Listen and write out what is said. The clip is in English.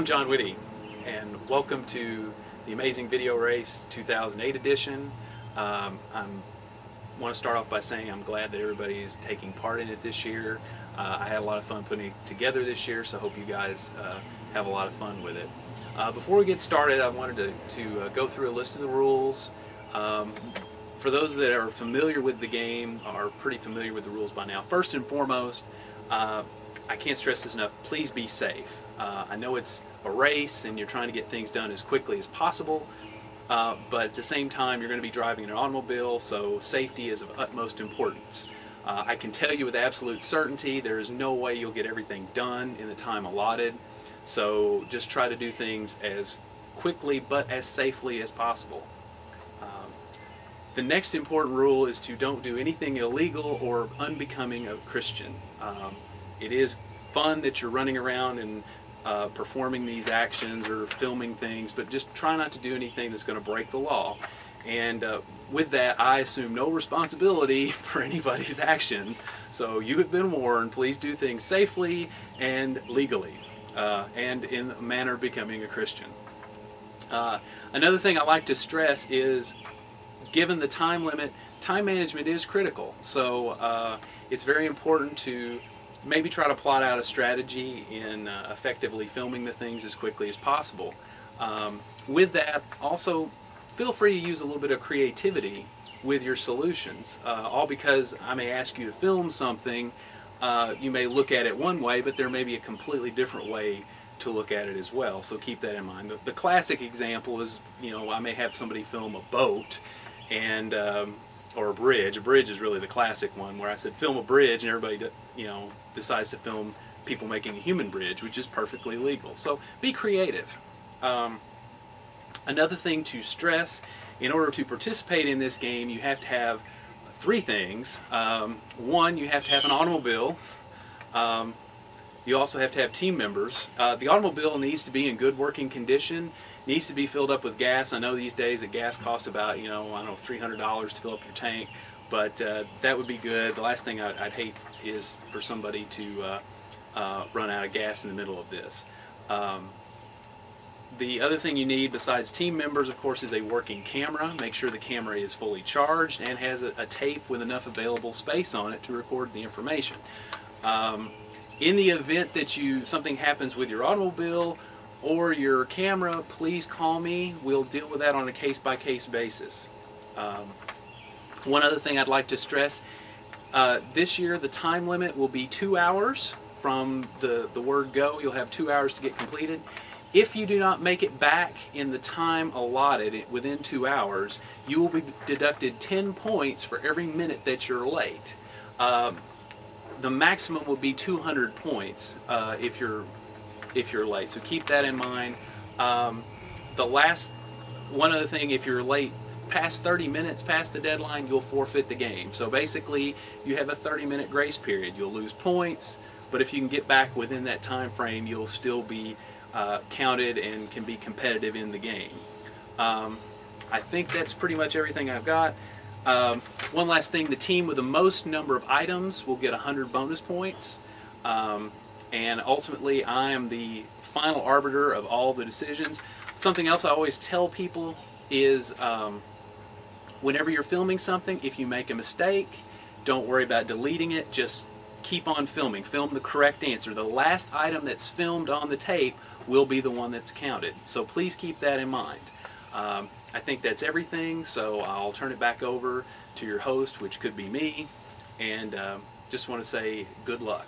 John Whitty, and welcome to the Amazing Video Race 2008 edition. I want to start off by saying I'm glad that everybody is taking part in it this year. I had a lot of fun putting it together this year, so I hope you guys have a lot of fun with it. Before we get started, I wanted to go through a list of the rules. For those that are familiar with the game, are pretty familiar with the rules by now. First and foremost, I can't stress this enough, please be safe. I know it's a race and you're trying to get things done as quickly as possible, but at the same time you're going to be driving an automobile, so safety is of utmost importance. I can tell you with absolute certainty there is no way you'll get everything done in the time allotted, so just try to do things as quickly but as safely as possible. The next important rule is to don't do anything illegal or unbecoming of Christian. It is fun that you're running around and performing these actions or filming things, but just try not to do anything that's going to break the law. And with that, I assume no responsibility for anybody's actions. So you have been warned. Please do things safely and legally, and in a manner becoming a Christian. Another thing I like to stress is, given the time limit, time management is critical. So it's very important to maybe try to plot out a strategy in effectively filming the things as quickly as possible. With that, also feel free to use a little bit of creativity with your solutions. All because I may ask you to film something, you may look at it one way, but there may be a completely different way to look at it as well. So keep that in mind. The classic example is, I may have somebody film a boat and or a bridge. A bridge is really the classic one, where I said film a bridge, and everybody decides to film people making a human bridge, which is perfectly legal. So be creative. Another thing to stress: in order to participate in this game, you have to have three things. One, you have to have an automobile. You also have to have team members. The automobile needs to be in good working condition, needs to be filled up with gas. I know these days that gas costs about, I don't know, $300 to fill up your tank, but that would be good. The last thing I'd hate is for somebody to run out of gas in the middle of this. The other thing you need besides team members, of course, is a working camera. Make sure the camera is fully charged and has a tape with enough available space on it to record the information. In the event that something happens with your automobile or your camera, please call me. We'll deal with that on a case-by-case basis. One other thing I'd like to stress, this year the time limit will be 2 hours from the word go. You'll have 2 hours to get completed. If you do not make it back in the time allotted within 2 hours, you will be deducted 10 points for every minute that you're late. The maximum would be 200 points if you're late. So keep that in mind. One other thing, if you're late past 30 minutes past the deadline, you'll forfeit the game. So basically, you have a 30-minute grace period. You'll lose points, but if you can get back within that time frame, you'll still be counted and can be competitive in the game. I think that's pretty much everything I've got. One last thing, the team with the most number of items will get 100 bonus points, and ultimately I am the final arbiter of all the decisions. Something else I always tell people is whenever you're filming something, if you make a mistake, don't worry about deleting it, just keep on filming. Film the correct answer. The last item that's filmed on the tape will be the one that's counted, so please keep that in mind. I think that's everything, so I'll turn it back over to your host, which could be me, and just want to say good luck.